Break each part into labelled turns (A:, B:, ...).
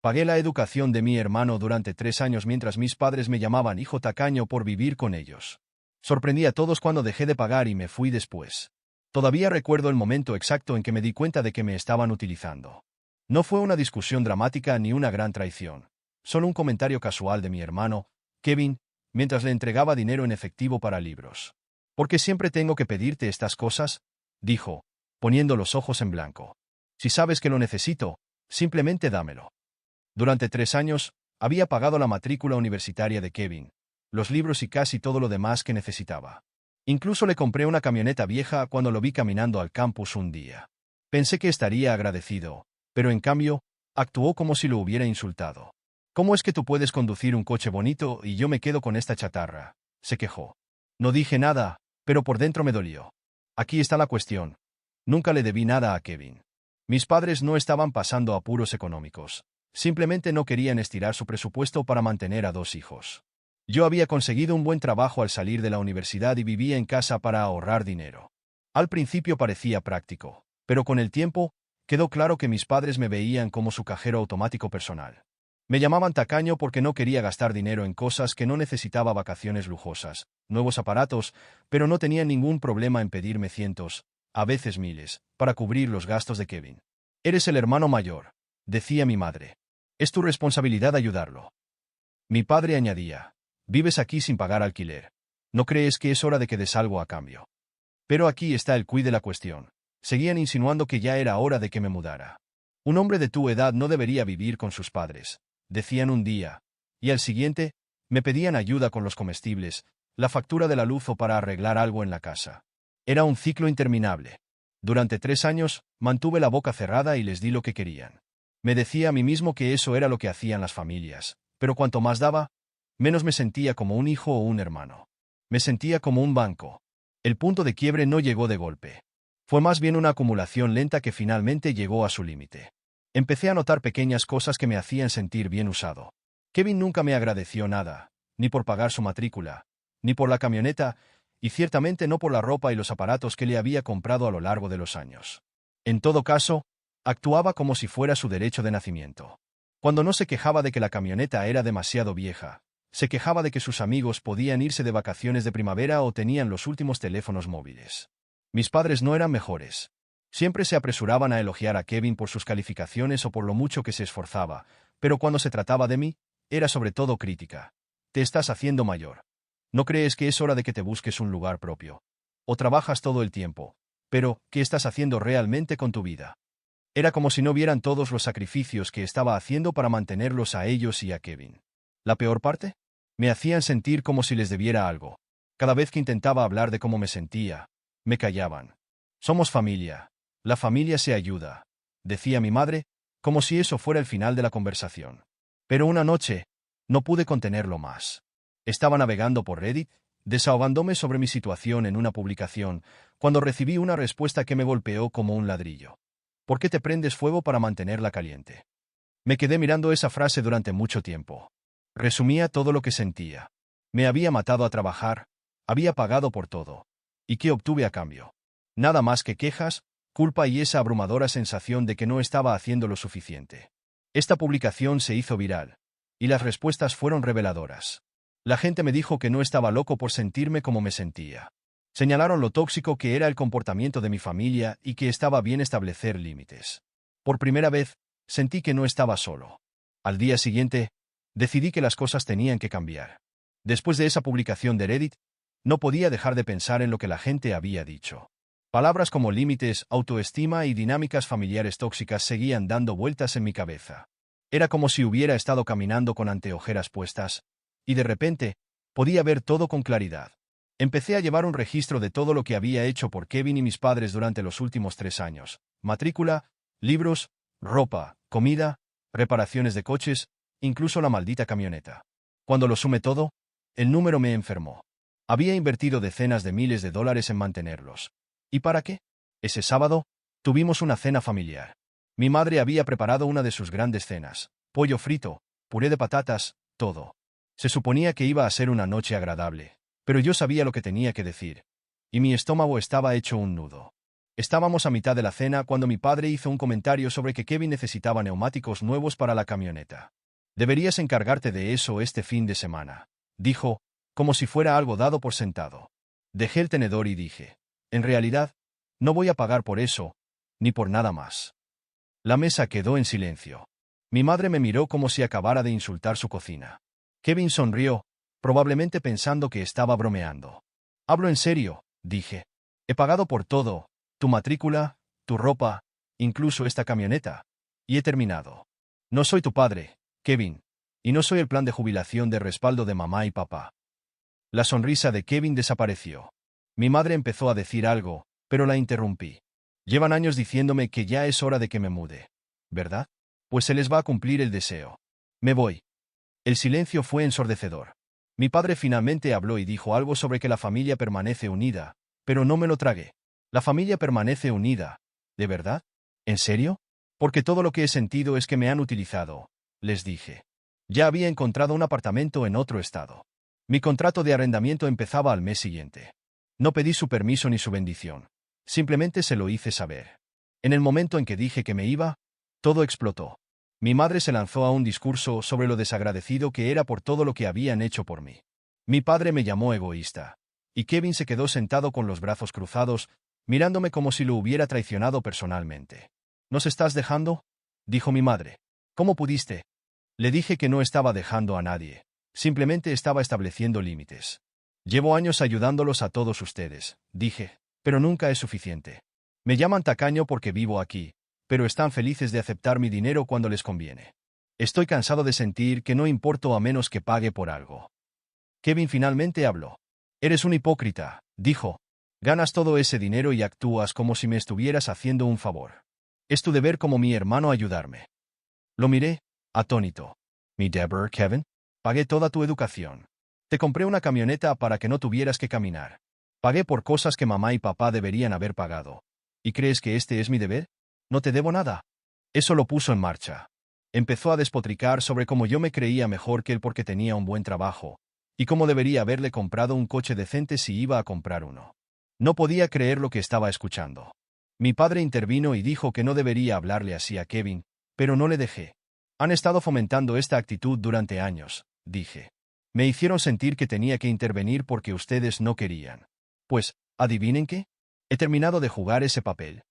A: Pagué la educación de mi hermano durante 3 años mientras mis padres me llamaban hijo tacaño por vivir con ellos. Sorprendí a todos cuando dejé de pagar y me fui después. Todavía recuerdo el momento exacto en que me di cuenta de que me estaban utilizando. No fue una discusión dramática ni una gran traición. Solo un comentario casual de mi hermano, Kevin, mientras le entregaba dinero en efectivo para libros. ¿Por qué siempre tengo que pedirte estas cosas?, dijo, poniendo los ojos en blanco. Si sabes que lo necesito, simplemente dámelo. Durante 3 años, había pagado la matrícula universitaria de Kevin, los libros y casi todo lo demás que necesitaba. Incluso le compré una camioneta vieja cuando lo vi caminando al campus un día. Pensé que estaría agradecido, pero en cambio, actuó como si lo hubiera insultado. ¿Cómo es que tú puedes conducir un coche bonito y yo me quedo con esta chatarra?, se quejó. No dije nada, pero por dentro me dolió. Aquí está la cuestión. Nunca le debí nada a Kevin. Mis padres no estaban pasando apuros económicos. Simplemente no querían estirar su presupuesto para mantener a 2 hijos. Yo había conseguido un buen trabajo al salir de la universidad y vivía en casa para ahorrar dinero. Al principio parecía práctico, pero con el tiempo, quedó claro que mis padres me veían como su cajero automático personal. Me llamaban tacaño porque no quería gastar dinero en cosas que no necesitaba, vacaciones lujosas, nuevos aparatos, pero no tenían ningún problema en pedirme cientos, a veces miles, para cubrir los gastos de Kevin. Eres el hermano mayor, decía mi madre. Es tu responsabilidad ayudarlo. Mi padre añadía, vives aquí sin pagar alquiler. ¿No crees que es hora de que des algo a cambio? Pero aquí está el quid de la cuestión. Seguían insinuando que ya era hora de que me mudara. Un hombre de tu edad no debería vivir con sus padres, decían un día, y al siguiente, me pedían ayuda con los comestibles, la factura de la luz o para arreglar algo en la casa. Era un ciclo interminable. Durante 3 años, mantuve la boca cerrada y les di lo que querían. Me decía a mí mismo que eso era lo que hacían las familias, pero cuanto más daba, menos me sentía como un hijo o un hermano. Me sentía como un banco. El punto de quiebre no llegó de golpe. Fue más bien una acumulación lenta que finalmente llegó a su límite. Empecé a notar pequeñas cosas que me hacían sentir bien usado. Kevin nunca me agradeció nada, ni por pagar su matrícula, ni por la camioneta, y ciertamente no por la ropa y los aparatos que le había comprado a lo largo de los años. En todo caso, actuaba como si fuera su derecho de nacimiento. Cuando no se quejaba de que la camioneta era demasiado vieja, se quejaba de que sus amigos podían irse de vacaciones de primavera o tenían los últimos teléfonos móviles. Mis padres no eran mejores. Siempre se apresuraban a elogiar a Kevin por sus calificaciones o por lo mucho que se esforzaba, pero cuando se trataba de mí, era sobre todo crítica. Te estás haciendo mayor. ¿No crees que es hora de que te busques un lugar propio? O trabajas todo el tiempo, pero, ¿qué estás haciendo realmente con tu vida? Era como si no vieran todos los sacrificios que estaba haciendo para mantenerlos a ellos y a Kevin. ¿La peor parte? Me hacían sentir como si les debiera algo. Cada vez que intentaba hablar de cómo me sentía, me callaban. Somos familia. La familia se ayuda, decía mi madre, como si eso fuera el final de la conversación. Pero una noche, no pude contenerlo más. Estaba navegando por Reddit, desahogándome sobre mi situación en una publicación, cuando recibí una respuesta que me golpeó como un ladrillo. ¿Por qué te prendes fuego para mantenerla caliente? Me quedé mirando esa frase durante mucho tiempo. Resumía todo lo que sentía. Me había matado a trabajar, había pagado por todo. ¿Y qué obtuve a cambio? Nada más que quejas, culpa y esa abrumadora sensación de que no estaba haciendo lo suficiente. Esta publicación se hizo viral, y las respuestas fueron reveladoras. La gente me dijo que no estaba loco por sentirme como me sentía. Señalaron lo tóxico que era el comportamiento de mi familia y que estaba bien establecer límites. Por primera vez, sentí que no estaba solo. Al día siguiente, decidí que las cosas tenían que cambiar. Después de esa publicación de Reddit, no podía dejar de pensar en lo que la gente había dicho. Palabras como límites, autoestima y dinámicas familiares tóxicas seguían dando vueltas en mi cabeza. Era como si hubiera estado caminando con anteojeras puestas, y de repente, podía ver todo con claridad. Empecé a llevar un registro de todo lo que había hecho por Kevin y mis padres durante los últimos 3 años. Matrícula, libros, ropa, comida, reparaciones de coches, incluso la maldita camioneta. Cuando lo sumé todo, el número me enfermó. Había invertido decenas de miles de dólares en mantenerlos. ¿Y para qué? Ese sábado, tuvimos una cena familiar. Mi madre había preparado una de sus grandes cenas. Pollo frito, puré de patatas, todo. Se suponía que iba a ser una noche agradable, pero yo sabía lo que tenía que decir. Y mi estómago estaba hecho un nudo. Estábamos a mitad de la cena cuando mi padre hizo un comentario sobre que Kevin necesitaba neumáticos nuevos para la camioneta. Deberías encargarte de eso este fin de semana, dijo, como si fuera algo dado por sentado. Dejé el tenedor y dije, en realidad, no voy a pagar por eso, ni por nada más. La mesa quedó en silencio. Mi madre me miró como si acabara de insultar su cocina. Kevin sonrió, probablemente pensando que estaba bromeando. Hablo en serio, dije. He pagado por todo, tu matrícula, tu ropa, incluso esta camioneta. Y he terminado. No soy tu padre, Kevin, y no soy el plan de jubilación de respaldo de mamá y papá. La sonrisa de Kevin desapareció. Mi madre empezó a decir algo, pero la interrumpí. Llevan años diciéndome que ya es hora de que me mude. ¿Verdad? Pues se les va a cumplir el deseo. Me voy. El silencio fue ensordecedor. Mi padre finalmente habló y dijo algo sobre que la familia permanece unida, pero no me lo tragué. La familia permanece unida. ¿De verdad? ¿En serio? Porque todo lo que he sentido es que me han utilizado, les dije. Ya había encontrado un apartamento en otro estado. Mi contrato de arrendamiento empezaba al mes siguiente. No pedí su permiso ni su bendición. Simplemente se lo hice saber. En el momento en que dije que me iba, todo explotó. Mi madre se lanzó a un discurso sobre lo desagradecido que era por todo lo que habían hecho por mí. Mi padre me llamó egoísta. Y Kevin se quedó sentado con los brazos cruzados, mirándome como si lo hubiera traicionado personalmente. ¿Nos estás dejando?, dijo mi madre. ¿Cómo pudiste? Le dije que no estaba dejando a nadie. Simplemente estaba estableciendo límites. Llevo años ayudándolos a todos ustedes, dije, pero nunca es suficiente. Me llaman tacaño porque vivo aquí, pero están felices de aceptar mi dinero cuando les conviene. Estoy cansado de sentir que no importo a menos que pague por algo. Kevin finalmente habló. Eres un hipócrita, dijo. Ganas todo ese dinero y actúas como si me estuvieras haciendo un favor. Es tu deber como mi hermano ayudarme. Lo miré, atónito. ¿Mi deber, Kevin? Pagué toda tu educación. Te compré una camioneta para que no tuvieras que caminar. Pagué por cosas que mamá y papá deberían haber pagado. ¿Y crees que este es mi deber? No te debo nada. Eso lo puso en marcha. Empezó a despotricar sobre cómo yo me creía mejor que él porque tenía un buen trabajo, y cómo debería haberle comprado un coche decente si iba a comprar uno. No podía creer lo que estaba escuchando. Mi padre intervino y dijo que no debería hablarle así a Kevin, pero no le dejé. Han estado fomentando esta actitud durante años, dije. Me hicieron sentir que tenía que intervenir porque ustedes no querían. Pues, ¿adivinen qué? He terminado de jugar ese papel.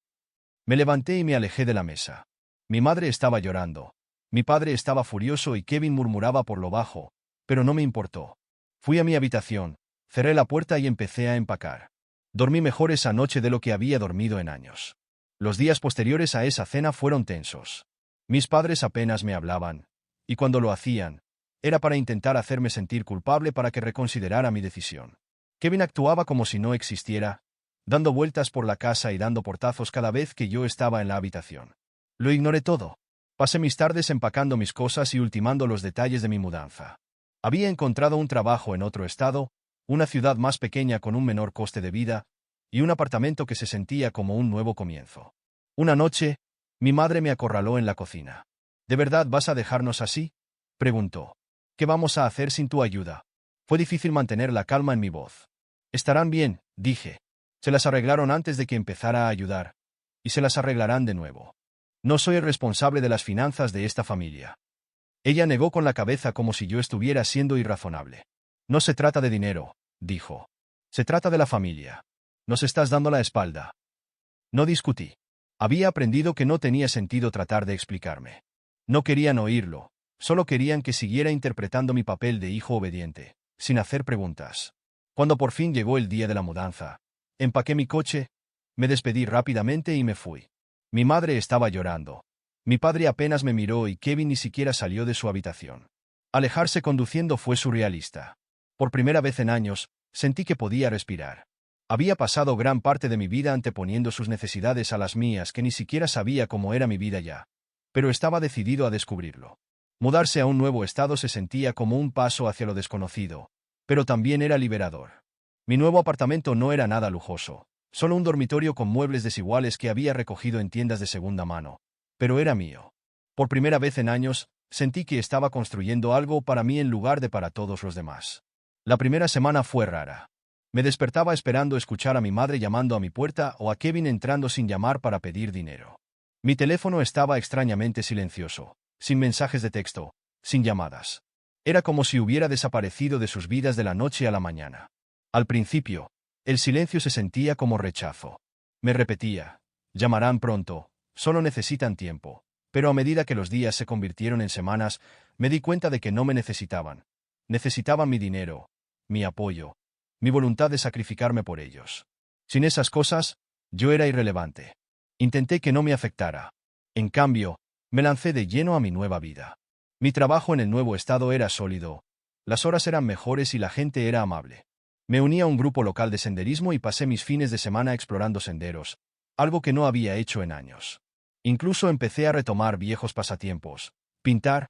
A: Me levanté y me alejé de la mesa. Mi madre estaba llorando. Mi padre estaba furioso y Kevin murmuraba por lo bajo, pero no me importó. Fui a mi habitación, cerré la puerta y empecé a empacar. Dormí mejor esa noche de lo que había dormido en años. Los días posteriores a esa cena fueron tensos. Mis padres apenas me hablaban, y cuando lo hacían, era para intentar hacerme sentir culpable para que reconsiderara mi decisión. Kevin actuaba como si no existiera, dando vueltas por la casa y dando portazos cada vez que yo estaba en la habitación. Lo ignoré todo. Pasé mis tardes empacando mis cosas y ultimando los detalles de mi mudanza. Había encontrado un trabajo en otro estado, una ciudad más pequeña con un menor coste de vida, y un apartamento que se sentía como un nuevo comienzo. Una noche, mi madre me acorraló en la cocina. ¿De verdad vas a dejarnos así?, preguntó. ¿Qué vamos a hacer sin tu ayuda? Fue difícil mantener la calma en mi voz. Estarán bien, dije. Se las arreglaron antes de que empezara a ayudar, y se las arreglarán de nuevo. No soy el responsable de las finanzas de esta familia. Ella negó con la cabeza como si yo estuviera siendo irrazonable. No se trata de dinero, dijo. Se trata de la familia. Nos estás dando la espalda. No discutí. Había aprendido que no tenía sentido tratar de explicarme. No querían oírlo, solo querían que siguiera interpretando mi papel de hijo obediente, sin hacer preguntas. Cuando por fin llegó el día de la mudanza, empaqué mi coche, me despedí rápidamente y me fui. Mi madre estaba llorando. Mi padre apenas me miró y Kevin ni siquiera salió de su habitación. Alejarse conduciendo fue surrealista. Por primera vez en años, sentí que podía respirar. Había pasado gran parte de mi vida anteponiendo sus necesidades a las mías que ni siquiera sabía cómo era mi vida ya. Pero estaba decidido a descubrirlo. Mudarse a un nuevo estado se sentía como un paso hacia lo desconocido, pero también era liberador. Mi nuevo apartamento no era nada lujoso, solo un dormitorio con muebles desiguales que había recogido en tiendas de segunda mano, pero era mío. Por primera vez en años, sentí que estaba construyendo algo para mí en lugar de para todos los demás. La primera semana fue rara. Me despertaba esperando escuchar a mi madre llamando a mi puerta o a Kevin entrando sin llamar para pedir dinero. Mi teléfono estaba extrañamente silencioso, sin mensajes de texto, sin llamadas. Era como si hubiera desaparecido de sus vidas de la noche a la mañana. Al principio, el silencio se sentía como rechazo. Me repetía, llamarán pronto, solo necesitan tiempo. Pero a medida que los días se convirtieron en semanas, me di cuenta de que no me necesitaban. Necesitaban mi dinero, mi apoyo, mi voluntad de sacrificarme por ellos. Sin esas cosas, yo era irrelevante. Intenté que no me afectara. En cambio, me lancé de lleno a mi nueva vida. Mi trabajo en el nuevo estado era sólido, las horas eran mejores y la gente era amable. Me uní a un grupo local de senderismo y pasé mis fines de semana explorando senderos, algo que no había hecho en años. Incluso empecé a retomar viejos pasatiempos, pintar,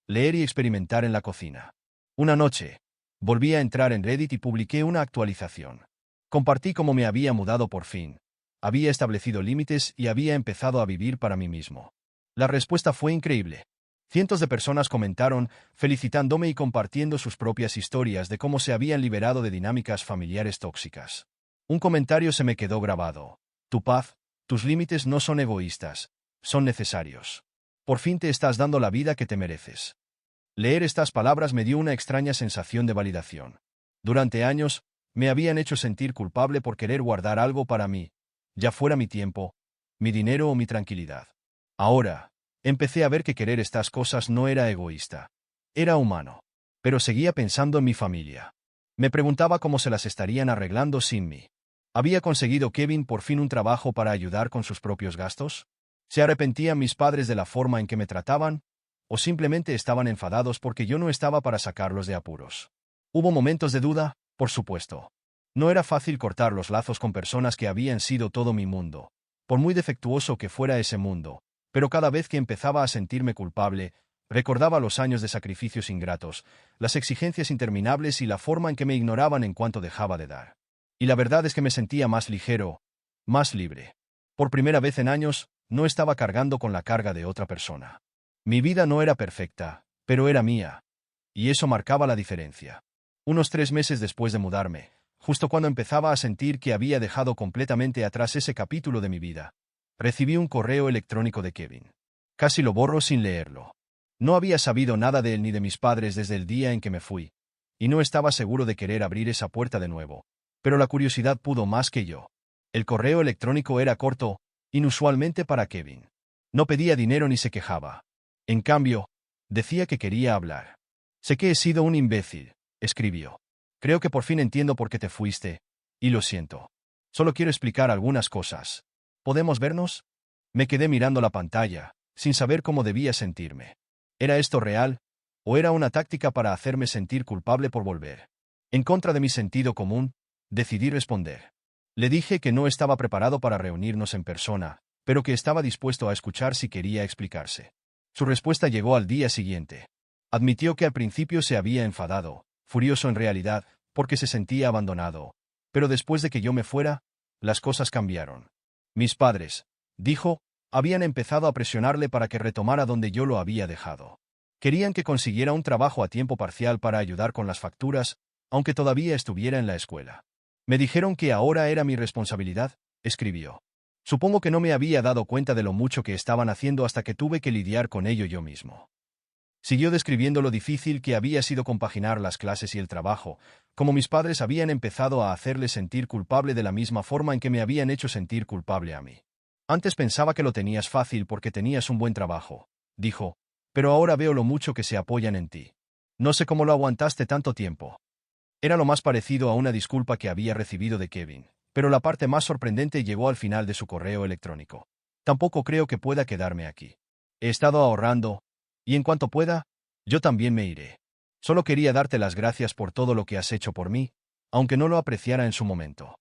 A: leer y experimentar en la cocina. Una noche, volví a entrar en Reddit y publiqué una actualización. Compartí cómo me había mudado por fin. Había establecido límites y había empezado a vivir para mí mismo. La respuesta fue increíble. Cientos de personas comentaron, felicitándome y compartiendo sus propias historias de cómo se habían liberado de dinámicas familiares tóxicas. Un comentario se me quedó grabado. Tu paz, tus límites no son egoístas, son necesarios. Por fin te estás dando la vida que te mereces. Leer estas palabras me dio una extraña sensación de validación. Durante años, me habían hecho sentir culpable por querer guardar algo para mí, ya fuera mi tiempo, mi dinero o mi tranquilidad. Ahora, empecé a ver que querer estas cosas no era egoísta. Era humano. Pero seguía pensando en mi familia. Me preguntaba cómo se las estarían arreglando sin mí. ¿Había conseguido Kevin por fin un trabajo para ayudar con sus propios gastos? ¿Se arrepentían mis padres de la forma en que me trataban? ¿O simplemente estaban enfadados porque yo no estaba para sacarlos de apuros? ¿Hubo momentos de duda? Por supuesto. No era fácil cortar los lazos con personas que habían sido todo mi mundo, por muy defectuoso que fuera ese mundo, pero cada vez que empezaba a sentirme culpable, recordaba los años de sacrificios ingratos, las exigencias interminables y la forma en que me ignoraban en cuanto dejaba de dar. Y la verdad es que me sentía más ligero, más libre. Por primera vez en años, no estaba cargando con la carga de otra persona. Mi vida no era perfecta, pero era mía. Y eso marcaba la diferencia. Unos 3 meses después de mudarme, justo cuando empezaba a sentir que había dejado completamente atrás ese capítulo de mi vida, recibí un correo electrónico de Kevin. Casi lo borro sin leerlo. No había sabido nada de él ni de mis padres desde el día en que me fui, y no estaba seguro de querer abrir esa puerta de nuevo. Pero la curiosidad pudo más que yo. El correo electrónico era corto, inusualmente para Kevin. No pedía dinero ni se quejaba. En cambio, decía que quería hablar. Sé que he sido un imbécil, escribió. Creo que por fin entiendo por qué te fuiste, y lo siento. Solo quiero explicar algunas cosas. ¿Podemos vernos? Me quedé mirando la pantalla, sin saber cómo debía sentirme. ¿Era esto real? ¿O era una táctica para hacerme sentir culpable por volver? En contra de mi sentido común, decidí responder. Le dije que no estaba preparado para reunirnos en persona, pero que estaba dispuesto a escuchar si quería explicarse. Su respuesta llegó al día siguiente. Admitió que al principio se había enfadado, furioso en realidad, porque se sentía abandonado. Pero después de que yo me fuera, las cosas cambiaron. Mis padres, dijo, habían empezado a presionarle para que retomara donde yo lo había dejado. Querían que consiguiera un trabajo a tiempo parcial para ayudar con las facturas, aunque todavía estuviera en la escuela. Me dijeron que ahora era mi responsabilidad, escribió. Supongo que no me había dado cuenta de lo mucho que estaban haciendo hasta que tuve que lidiar con ello yo mismo. Siguió describiendo lo difícil que había sido compaginar las clases y el trabajo, como mis padres habían empezado a hacerle sentir culpable de la misma forma en que me habían hecho sentir culpable a mí. Antes pensaba que lo tenías fácil porque tenías un buen trabajo, dijo, pero ahora veo lo mucho que se apoyan en ti. No sé cómo lo aguantaste tanto tiempo. Era lo más parecido a una disculpa que había recibido de Kevin, pero la parte más sorprendente llegó al final de su correo electrónico. Tampoco creo que pueda quedarme aquí. He estado ahorrando, y en cuanto pueda, yo también me iré. Solo quería darte las gracias por todo lo que has hecho por mí, aunque no lo apreciara en su momento.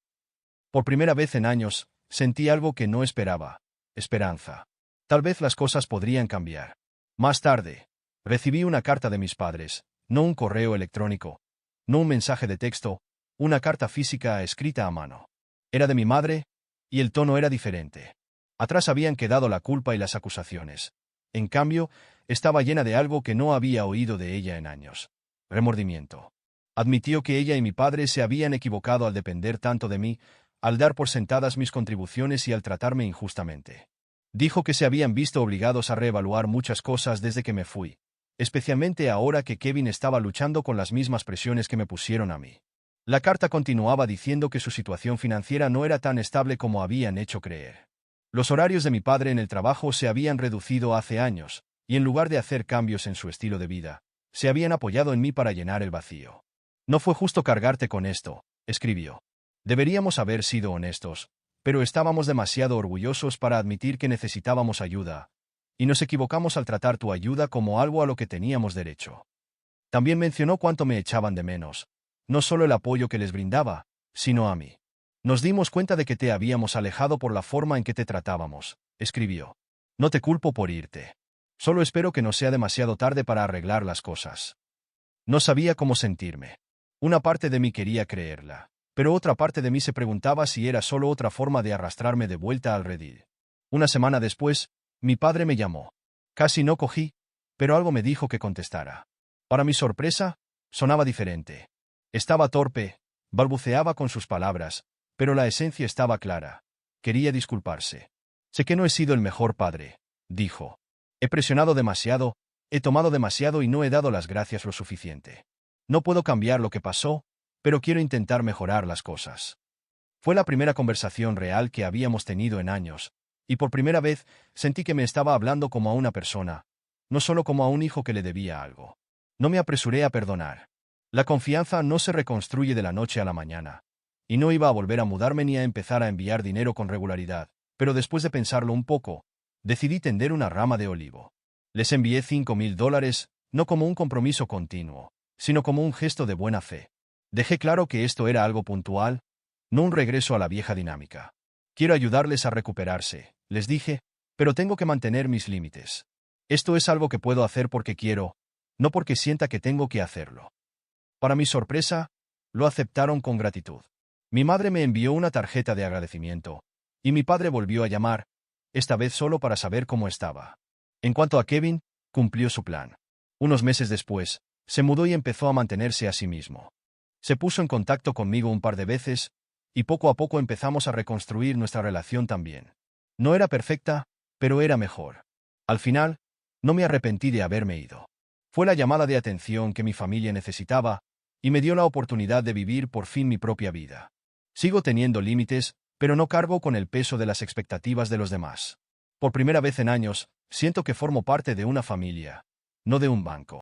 A: Por primera vez en años, sentí algo que no esperaba, esperanza. Tal vez las cosas podrían cambiar. Más tarde, recibí una carta de mis padres, no un correo electrónico, no un mensaje de texto, una carta física escrita a mano. Era de mi madre, y el tono era diferente. Atrás habían quedado la culpa y las acusaciones. En cambio, estaba llena de algo que no había oído de ella en años. Remordimiento. Admitió que ella y mi padre se habían equivocado al depender tanto de mí, al dar por sentadas mis contribuciones y al tratarme injustamente. Dijo que se habían visto obligados a reevaluar muchas cosas desde que me fui, especialmente ahora que Kevin estaba luchando con las mismas presiones que me pusieron a mí. La carta continuaba diciendo que su situación financiera no era tan estable como habían hecho creer. Los horarios de mi padre en el trabajo se habían reducido hace años, y en lugar de hacer cambios en su estilo de vida, se habían apoyado en mí para llenar el vacío. No fue justo cargarte con esto, escribió. Deberíamos haber sido honestos, pero estábamos demasiado orgullosos para admitir que necesitábamos ayuda, y nos equivocamos al tratar tu ayuda como algo a lo que teníamos derecho. También mencionó cuánto me echaban de menos, no solo el apoyo que les brindaba, sino a mí. Nos dimos cuenta de que te habíamos alejado por la forma en que te tratábamos, escribió. No te culpo por irte. Solo espero que no sea demasiado tarde para arreglar las cosas. No sabía cómo sentirme. Una parte de mí quería creerla, pero otra parte de mí se preguntaba si era solo otra forma de arrastrarme de vuelta al redil. Una semana después, mi padre me llamó. Casi no cogí, pero algo me dijo que contestara. Para mi sorpresa, sonaba diferente. Estaba torpe, balbuceaba con sus palabras, pero la esencia estaba clara. Quería disculparse. Sé que no he sido el mejor padre, dijo. He presionado demasiado, he tomado demasiado y no he dado las gracias lo suficiente. No puedo cambiar lo que pasó, pero quiero intentar mejorar las cosas. Fue la primera conversación real que habíamos tenido en años, y por primera vez sentí que me estaba hablando como a una persona, no solo como a un hijo que le debía algo. No me apresuré a perdonar. La confianza no se reconstruye de la noche a la mañana, y no iba a volver a mudarme ni a empezar a enviar dinero con regularidad, pero después de pensarlo un poco, decidí tender una rama de olivo. Les envié $5,000, no como un compromiso continuo, sino como un gesto de buena fe. Dejé claro que esto era algo puntual, no un regreso a la vieja dinámica. Quiero ayudarles a recuperarse, les dije, pero tengo que mantener mis límites. Esto es algo que puedo hacer porque quiero, no porque sienta que tengo que hacerlo. Para mi sorpresa, lo aceptaron con gratitud. Mi madre me envió una tarjeta de agradecimiento, y mi padre volvió a llamar, esta vez solo para saber cómo estaba. En cuanto a Kevin, cumplió su plan. Unos meses después, se mudó y empezó a mantenerse a sí mismo. Se puso en contacto conmigo un par de veces, y poco a poco empezamos a reconstruir nuestra relación también. No era perfecta, pero era mejor. Al final, no me arrepentí de haberme ido. Fue la llamada de atención que mi familia necesitaba, y me dio la oportunidad de vivir por fin mi propia vida. Sigo teniendo límites, pero no cargo con el peso de las expectativas de los demás. Por primera vez en años, siento que formo parte de una familia, no de un banco.